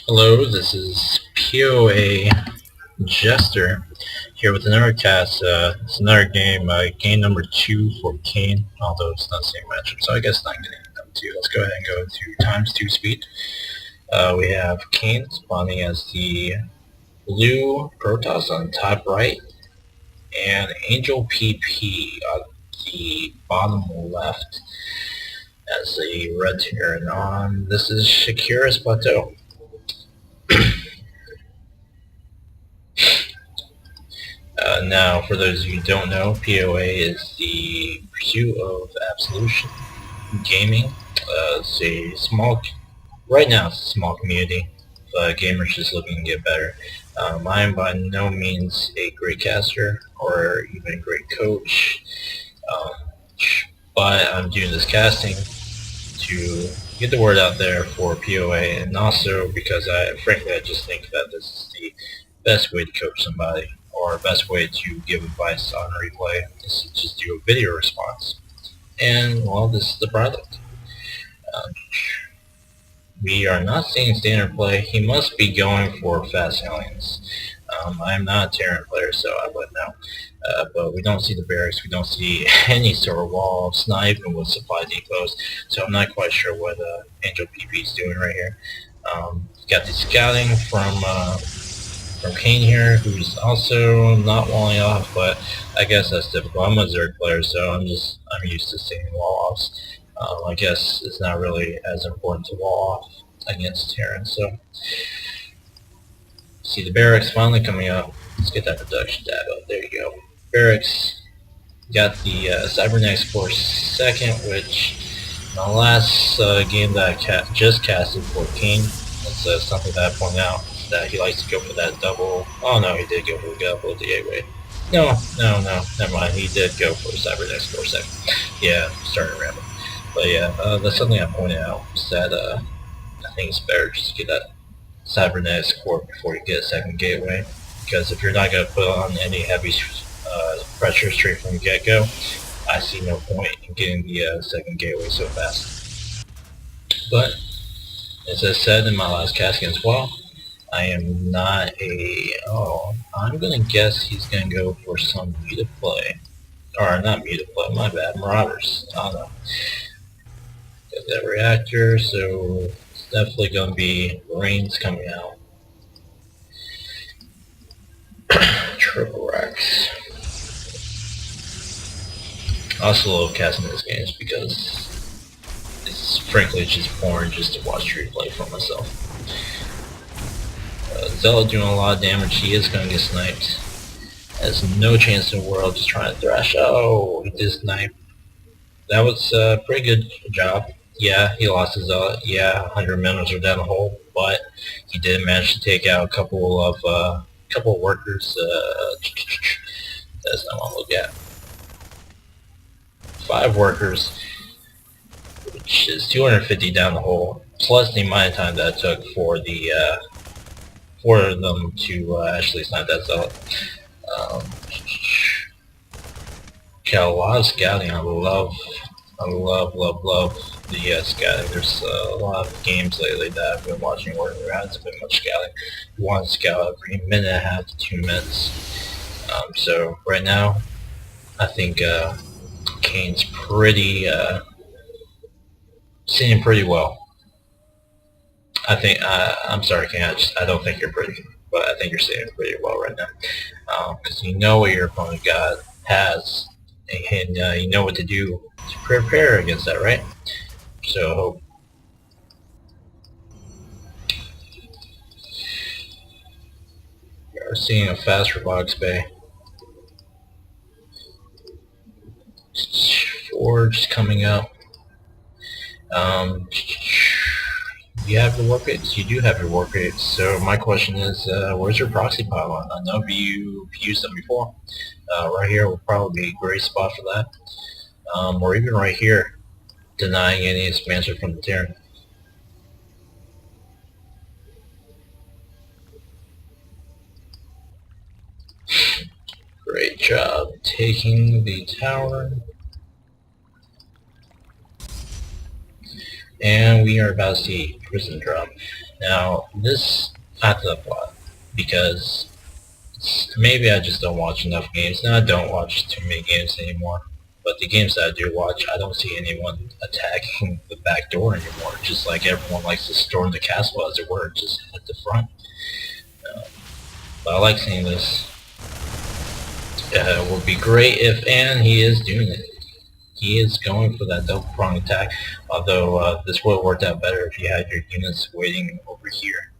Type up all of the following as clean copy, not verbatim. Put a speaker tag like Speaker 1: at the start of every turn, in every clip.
Speaker 1: Hello, this is POA Jester here with another cast. It's another game, game number 2 for Cain, although it's not the same matchup, so I guess not getting number 2. Let's go ahead and go to times 2 speed. We have Cain spawning as the blue Protoss on top right, and AngeLPP on the bottom left as a red Terran on. This is Shakira's Plateau. Now, for those of you who don't know, POA is the Persuit of Absolution gaming. It's a small, right now it's a small community, but gamers just looking to get better. I am by no means a great caster or even a great coach, um, but I'm doing this casting to get the word out there for POA, and also because frankly I just think that this is the best way to coach somebody, or best way to give advice on replay, is to just do a video response. And well, this is the product. We are not seeing standard play. He must be going for fast aliens. I'm not a Terran player, so I wouldn't know. But we don't see the barracks, we don't see any sort of walls, not even with supply depots, so I'm not quite sure what AngeLPP is doing right here. Got the scouting from Cain here, who's also not walling off, but I guess that's typical. I'm a Zerg player, so I'm used to seeing wall offs. I guess it's not really as important to wall off against Terran, so see the barracks finally coming up. Let's get that production tab up. There you go. Barracks. Got the Cybernetics for second, which my last game that I just casted for Cain, that's something that I point out, that he likes to go for that double. Oh no, he did go for the double gateway. No, never mind. He did go for Cybernetics for second. Yeah, starting to ramble. But yeah, that's something I pointed out, is that I think it's better just to get that Cybernetics core before you get a second gateway, because if you're not going to put on any heavy pressure straight from the get-go, I see no point in getting the second gateway so fast. But as I said in my last casting as well, I am not I'm going to guess he's going to go for some muted play. Or not muted play, my bad, Marauders. I don't know. Got that reactor, so it's definitely going to be Marines coming out. Triple Rex. I also love casting these games because it's frankly just boring just to watch replay for myself. Zealot doing a lot of damage. He is going to get sniped. Has no chance in the world, just trying to thrash. Oh, he did snipe. That was a pretty good job. Yeah, he lost his Zealot. Yeah, 100 minutes are down the hole, but he did manage to take out a couple of workers. That's not what I'm looking at. 5 workers, which is 250 down the hole, plus the amount of time that it took for them to actually snipe that Zealot. Got a lot of scouting. I love the scouting. There's a lot of games lately that I've been watching where there hasn't been much scouting. You want to scout every minute and a half to 2 minutes. So right now, I think Cain's singing pretty well. I think I'm sorry, Cain. I don't think you're pretty, but I think you're singing pretty well right now, because you know what your opponent has, and you know what to do to prepare against that, right? So we're seeing a fast robotics bay. Forge coming up. You have your warp gates? You do have your warp gates. So my question is, where's your proxy pylon? I know you've used them before. Right here will probably be a great spot for that. Or even right here, denying any expansion from the Terran. Great job taking the tower. And we are about to see prison drop. Now, this adds up a lot, because maybe I just don't watch enough games. Now, I don't watch too many games anymore, but the games that I do watch, I don't see anyone attacking the back door anymore, just like everyone likes to storm the castle, as it were, just at the front. But I like seeing this. It would be great if, and he is doing it. He is going for that double prong attack, although this would have worked out better if you had your units waiting over here.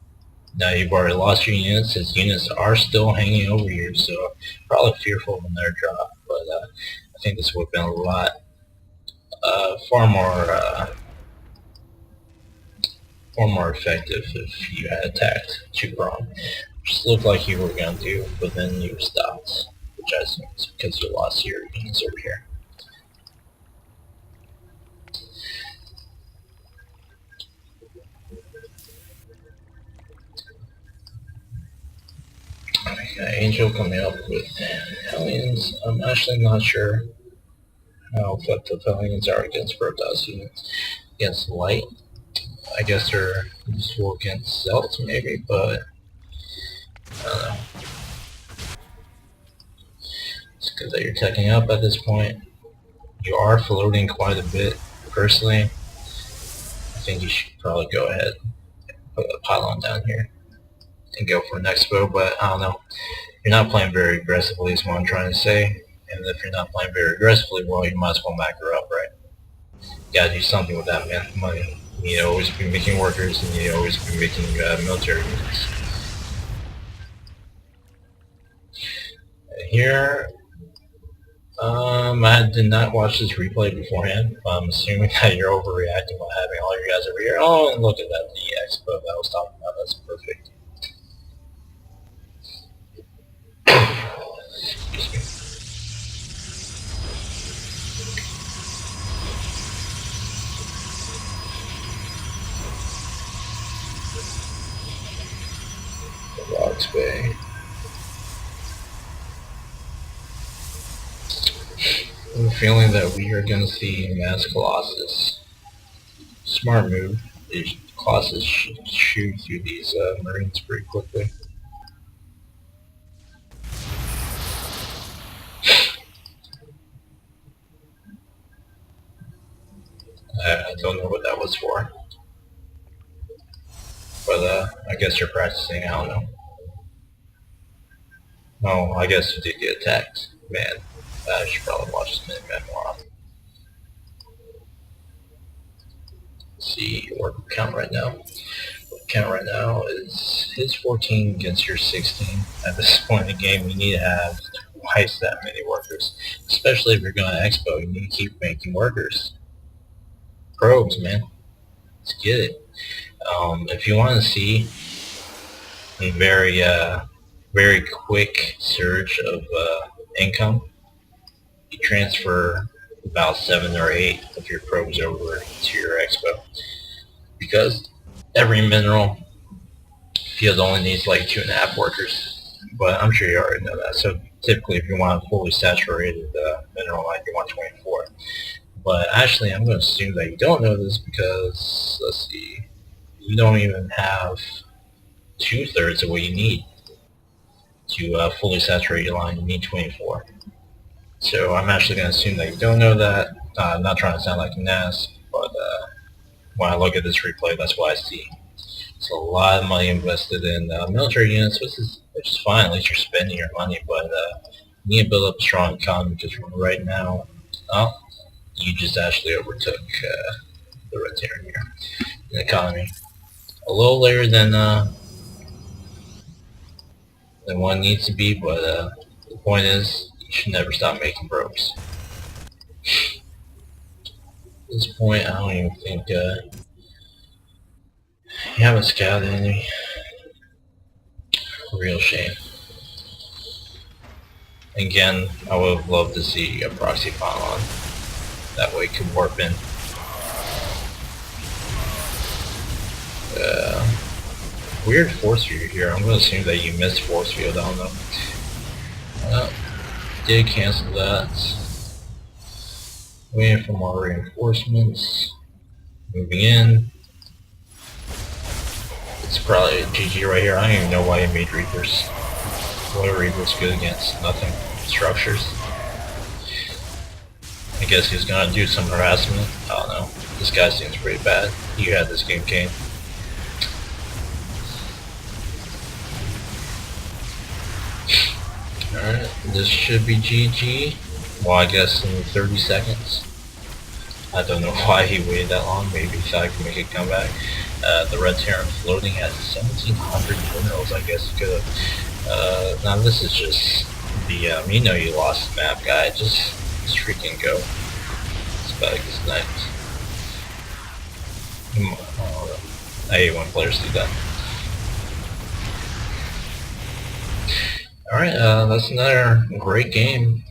Speaker 1: Now you've already lost your units. His units are still hanging over here, so probably fearful of another drop, but I think this would have been a lot, far more effective if you had attacked two prong, which looked like you were going to do, but then you stopped, which I assume is because you lost your units over here. Okay, Angel coming up with Hellions. I'm actually not sure how effective Hellions are against Protoss units. Against Light, I guess they're useful against Zealots maybe, but I don't know. It's good that you're teching up at this point. You are floating quite a bit. Personally, I think you should probably go ahead and put a pylon down here and go for an expo, but I don't know. You're not playing very aggressively is what I'm trying to say. And if you're not playing very aggressively, well, you might as well back her up, right? You gotta do something with that money. You need to always be making workers, and you need to always be making military units. And here, I did not watch this replay beforehand. I'm assuming that you're overreacting by having all your guys over here. Oh, and look at that, the expo that I was talking about. That's perfect. Excuse me. The Rocks Bay. I have a feeling that we are going to see mass Colossus. Smart move. These Colossus should shoot through these Marines pretty quickly. I don't know what that was for. But I guess you're practicing, I don't know. Oh, I guess you did get attacked. Man, I should probably watch this Minuteman more often. Let's see your work count right now. Work count right now is his 14 against your 16. At this point in the game, you need to have twice that many workers. Especially if you're going to Expo, you need to keep making workers. Probes, man. Let's get it. If you want to see a very quick surge of income, you transfer about 7 or 8 of your probes over to your expo, because every mineral field only needs like 2.5 workers, but I'm sure you already know that. So typically if you want a fully saturated mineral line, you want 24. But actually I'm going to assume that you don't know this, because let's see, you don't even have 2/3 of what you need to fully saturate your line. You need 24. So I'm actually going to assume that you don't know that. I'm not trying to sound like an ass, but when I look at this replay, that's what I see. It's a lot of money invested in military units, which is fine. At least you're spending your money, but you need to build up a strong economy, because right now, you just actually overtook the Red Terran here in the economy. A little later than one needs to be, but the point is, you should never stop making probes. At this point, I don't even think you haven't scouted any. Real shame. Again, I would have loved to see a proxy pylon. That way it could warp in. Weird force field here. I'm going to assume that you missed force field. I don't know. Did cancel that. Waiting for more reinforcements. Moving in. It's probably a GG right here. I don't even know why he made Reapers. What are Reapers good against? Nothing. Structures. I guess he's gonna do some harassment. I don't know. This guy seems pretty bad. You had this game, Cain. Alright, this should be GG. Well, I guess in 30 seconds. I don't know why he waited that long. Maybe he thought he could make a comeback. The red Terran floating has 1,700 minerals. I guess he could have. Now this is just the, you know you lost the map, guy. Just freaking go. This bag is nice. I hate when players do that. Alright, that's another great game,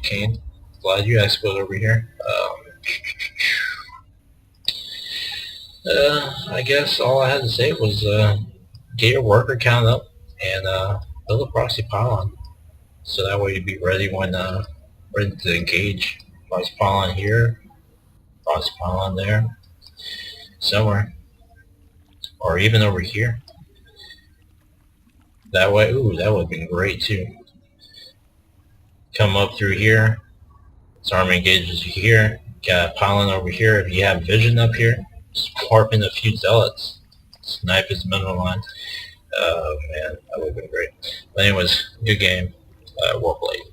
Speaker 1: Cain. Glad you expoed over here. I guess all I had to say was get your worker count up and build a proxy pylon, so that way you'd be ready when ready to engage. Proxy pylon here, proxy pylon there, somewhere, or even over here. That way, ooh, that would have been great too. Come up through here. This army engages you here. Got a pylon over here. If you have vision up here, just warp in a few zealots. Snipe his mineral line. Oh man, that would have been great. But anyways, good game. Well played.